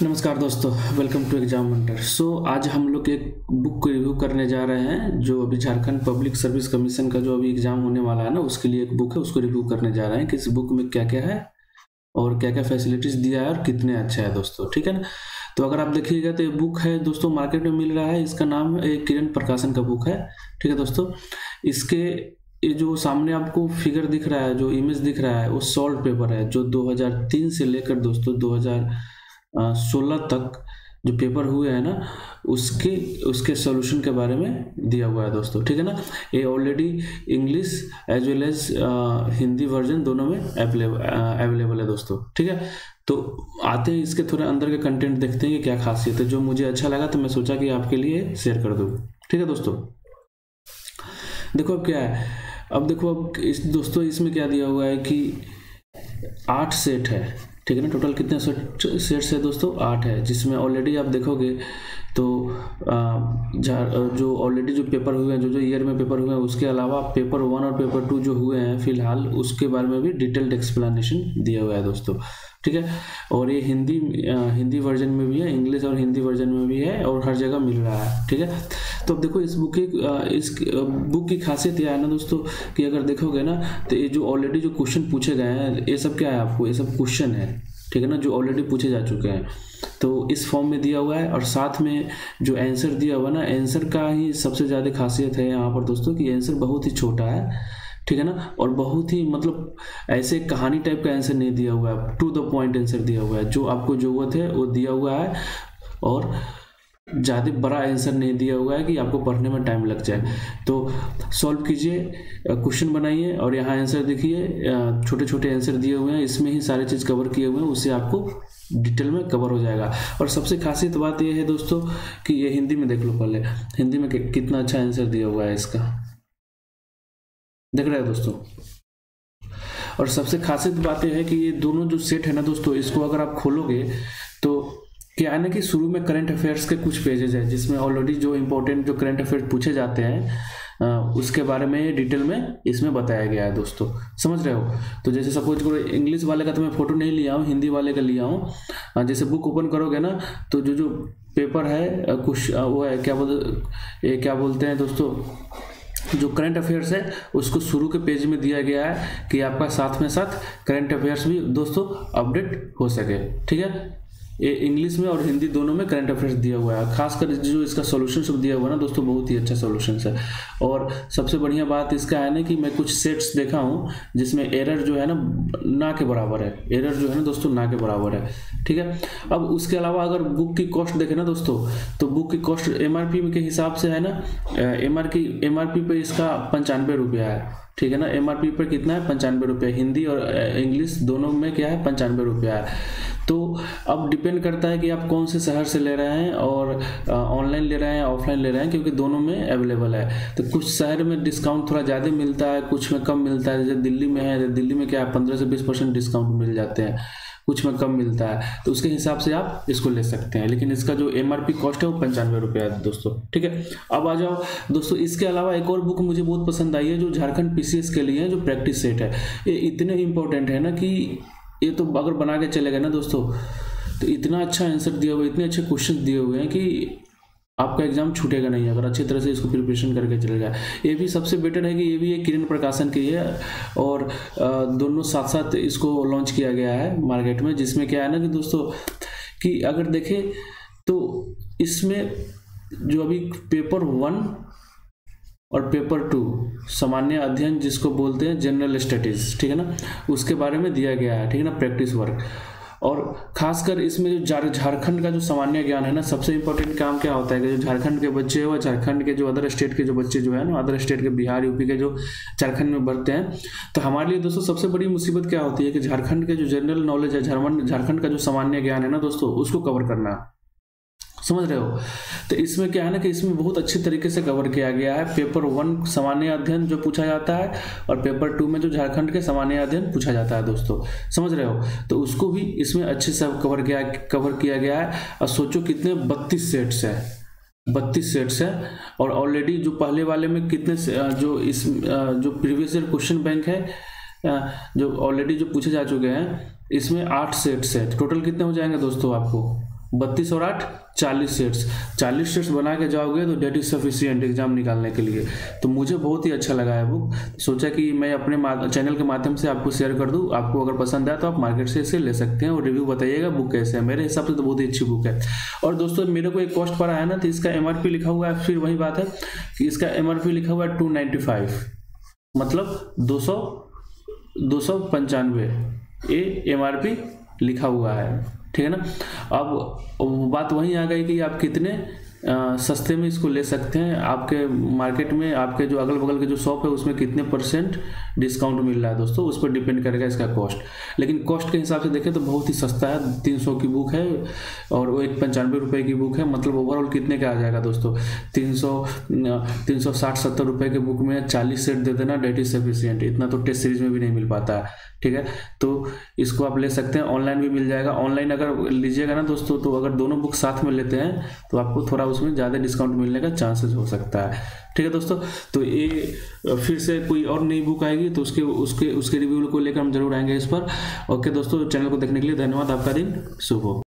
नमस्कार दोस्तों, welcome to exam Hunter. आज हम लोग एक बुक को रिव्यू करने जा रहे हैं जो अभी झारखंड पब्लिक सर्विस कमीशन का जो अभी एग्जाम होने वाला है ना, उसके लिए एक बुक है, उसको रिव्यू करने जा रहे हैं कि इस बुक में क्या क्या है और क्या क्या फैसिलिटीज दिया है और कितने अच्छा है दोस्तों। ठीक है ना। तो अगर आप देखिएगा तो ये बुक है दोस्तों, मार्केट में मिल रहा है। इसका नाम एक किरण प्रकाशन का बुक है। ठीक है दोस्तों। इसके ये जो सामने आपको फिगर दिख रहा है, जो इमेज दिख रहा है, वो सॉल्व पेपर है जो 2003 से लेकर दोस्तों 2016 तक जो पेपर हुए हैं ना, उसके उसके सॉल्यूशन के बारे में दिया हुआ है दोस्तों। ठीक है ना। ये already English as well as Hindi version दोनों में अवेलेबल है दोस्तों। ठीक है। तो आते हैं इसके थोड़े अंदर के कंटेंट, देखते हैं कि क्या खासियत है। जो मुझे अच्छा लगा तो मैं सोचा कि आपके लिए शेयर कर दूँ। ठीक है दोस्तों। देखो अब क्या है, अब देखो अब इस दोस्तों इसमें क्या दिया हुआ है कि 8 सेट है। ठीक है ना। टोटल कितने सेट्स है दोस्तों? 8 है, जिसमें ऑलरेडी आप देखोगे तो जो ऑलरेडी जो पेपर हुए हैं, जो ईयर में पेपर हुए हैं, उसके अलावा पेपर 1 और पेपर 2 जो हुए हैं फिलहाल, उसके बारे में भी डिटेल्ड एक्सप्लेनेशन दिया हुआ है दोस्तों। ठीक है। और ये हिंदी वर्जन में भी है, इंग्लिश और हिंदी वर्जन में भी है, और हर जगह मिल रहा है। ठीक है। तो अब देखो इस बुक की खासियत यह है ना दोस्तों कि अगर देखोगे ना तो ये जो ऑलरेडी जो क्वेश्चन पूछे गए हैं, ये सब क्या है आपको, ये सब क्वेश्चन है। ठीक है ना, जो ऑलरेडी पूछे जा चुके हैं, तो इस फॉर्म में दिया हुआ है। और साथ में जो आंसर दिया हुआ है ना, आंसर का ही सबसे ज़्यादा खासियत है यहाँ पर दोस्तों कि आंसर बहुत ही छोटा है। ठीक है ना। और बहुत ही मतलब ऐसे कहानी टाइप का आंसर नहीं दिया हुआ है, टू द पॉइंट आंसर दिया हुआ है। जो आपको जरूरत है वो दिया हुआ है, और ज़्यादा बड़ा आंसर नहीं दिया हुआ है कि आपको पढ़ने में टाइम लग जाए। तो सॉल्व कीजिए, क्वेश्चन बनाइए, और यहाँ आंसर देखिए, छोटे छोटे आंसर दिए हुए हैं, इसमें ही सारी चीज़ कवर किए हुए हैं, उससे आपको डिटेल में कवर हो जाएगा। और सबसे खासियत बात यह है दोस्तों कि ये हिंदी में देख लो, पहले हिंदी में कितना अच्छा आंसर दिया हुआ है इसका, देख रहे हैं दोस्तों। और सबसे खासियत बात यह है कि ये दोनों जो सेट है ना दोस्तों, इसको अगर आप खोलोगे तो क्या है ना कि शुरू में करंट अफेयर्स के कुछ पेजेस हैं, जिसमें ऑलरेडी जो इंपॉर्टेंट जो करंट अफेयर्स पूछे जाते हैं उसके बारे में डिटेल में इसमें बताया गया है दोस्तों। समझ रहे हो। तो जैसे सपोज करो, इंग्लिश वाले का तो मैं फोटो नहीं लिया हूँ, हिंदी वाले का लिया हूँ। जैसे बुक ओपन करोगे ना तो जो पेपर है कुछ वो है, क्या बोलते हैं दोस्तों, जो करंट अफेयर्स है उसको शुरू के पेज में दिया गया है कि आपका साथ में साथ करंट अफेयर्स भी दोस्तों अपडेट हो सके। ठीक है। ये इंग्लिश में और हिंदी दोनों में करंट अफेयर्स दिया हुआ है। खासकर जो इसका सॉल्यूशन सब दिया हुआ है ना दोस्तों, बहुत ही अच्छा सॉल्यूशन है। और सबसे बढ़िया बात इसका है ना कि मैं कुछ सेट्स देखा हूँ जिसमें एरर जो है ना के बराबर है, एरर जो है ना दोस्तों ना के बराबर है। ठीक है। अब उसके अलावा अगर बुक की कॉस्ट देखें ना दोस्तों, तो बुक की कॉस्ट MRP के हिसाब से है ना, MRP पे इसका 95 रुपया है। ठीक है ना। MRP पर कितना है? 95 रुपया। हिंदी और इंग्लिश दोनों में क्या है? 95 रुपया है। तो अब डिपेंड करता है कि आप कौन से शहर से ले रहे हैं, और ऑनलाइन ले रहे हैं ऑफलाइन ले रहे हैं, क्योंकि दोनों में अवेलेबल है। तो कुछ शहर में डिस्काउंट थोड़ा ज़्यादा मिलता है, कुछ में कम मिलता है। जैसे दिल्ली में है, दिल्ली में क्या है 15 से 20% डिस्काउंट मिल जाते हैं, कुछ में कम मिलता है। तो उसके हिसाब से आप इसको ले सकते हैं, लेकिन इसका जो MRP कॉस्ट है वो 95 रुपया है दोस्तों। ठीक है। अब आ जाओ दोस्तों, इसके अलावा एक और बुक मुझे बहुत पसंद आई है जो झारखंड PCS के लिए है, जो प्रैक्टिस सेट है। ये इतने इंपॉर्टेंट है ना कि ये तो अगर बना के चले गए ना दोस्तों, तो इतना अच्छा आंसर दिया हुआ है, इतने अच्छे क्वेश्चन दिए हुए हैं कि आपका एग्जाम छूटेगा नहीं अगर अच्छी तरह से इसको प्रिपरेशन करके चलेगा। ये भी सबसे बेटर है कि ये भी एक किरण प्रकाशन की है, और दोनों साथ साथ इसको लॉन्च किया गया है मार्केट में। जिसमें क्या है ना कि दोस्तों कि अगर देखें तो इसमें जो अभी पेपर 1 और पेपर 2 सामान्य अध्ययन जिसको बोलते हैं जनरल स्टडीज, ठीक है ना, उसके बारे में दिया गया है। ठीक है ना, प्रैक्टिस वर्क। और खासकर इसमें जो झारखंड का जो सामान्य ज्ञान है ना, सबसे इंपॉर्टेंट काम क्या होता है कि जो झारखंड के बच्चे हैं, झारखंड के जो अदर स्टेट के जो बच्चे जो है ना, अदर स्टेट के बिहार यूपी के जो झारखंड में बढ़ते हैं, तो हमारे लिए दोस्तों सबसे बड़ी मुसीबत क्या होती है कि झारखंड के जो जनरल नॉलेज है, झारखंड का जो सामान्य ज्ञान है ना दोस्तों, उसको कवर करना। समझ रहे हो। तो इसमें क्या है ना कि इसमें बहुत अच्छी तरीके से कवर किया गया है। पेपर 1 सामान्य अध्ययन जो पूछा जाता है, और पेपर 2 में जो झारखंड के सामान्य अध्ययन पूछा जाता है दोस्तों। समझ रहे हो। तो उसको भी इसमें अच्छे से कवर किया गया है। और सोचो कितने 32 सेट्स है, 32 सेट्स है। और ऑलरेडी जो पहले वाले में कितने जो प्रीवियस ईयर क्वेश्चन बैंक है, जो ऑलरेडी जो पूछे जा चुके हैं, इसमें 8 सेट्स है। टोटल कितने हो जाएंगे दोस्तों आपको? 32 और 8 40 सेट्स बना के जाओगे तो डेट इज सफिशिएंट एग्जाम निकालने के लिए। तो मुझे बहुत ही अच्छा लगा है बुक, सोचा कि मैं अपने चैनल के माध्यम से आपको शेयर कर दूं। आपको अगर पसंद आए तो आप मार्केट से इसे ले सकते हैं और रिव्यू बताइएगा बुक कैसे है। मेरे हिसाब से तो बहुत ही अच्छी बुक है। और दोस्तों मेरे को एक कॉस्ट पड़ा है ना, तो इसका MRP लिखा हुआ है, फिर वही बात है कि इसका MRP लिखा हुआ है 295, मतलब 295 ये MRP लिखा हुआ है, ठीक है ना। अब बात वहीं आ गई कि आप कितने सस्ते में इसको ले सकते हैं। आपके मार्केट में आपके जो अगल बगल के जो शॉप है उसमें कितने % डिस्काउंट मिल रहा है दोस्तों, उस पर डिपेंड करेगा इसका कॉस्ट। लेकिन कॉस्ट के हिसाब से देखें तो बहुत ही सस्ता है, 300 की बुक है और वो 95 रुपये की बुक है। मतलब ओवरऑल कितने का आ जाएगा दोस्तों, 360-70 रुपये की बुक में 40 सेट दे देना, डेट इज सफिशिएंट। इतना तो टेस्ट सीरीज में भी नहीं मिल पाता है, ठीक है। तो इसको आप ले सकते हैं, ऑनलाइन भी मिल जाएगा। ऑनलाइन अगर लीजिएगा ना दोस्तों, तो अगर दोनों बुक साथ में लेते हैं तो आपको थोड़ा उसमें ज़्यादा डिस्काउंट मिलने का चांसेस हो सकता है, ठीक है दोस्तों। तो ये फिर से कोई और नई बुक आएगी तो उसके रिव्यू को लेकर हम जरूर आएंगे इस पर। ओके दोस्तों, चैनल को देखने के लिए धन्यवाद। आपका दिन शुभ हो।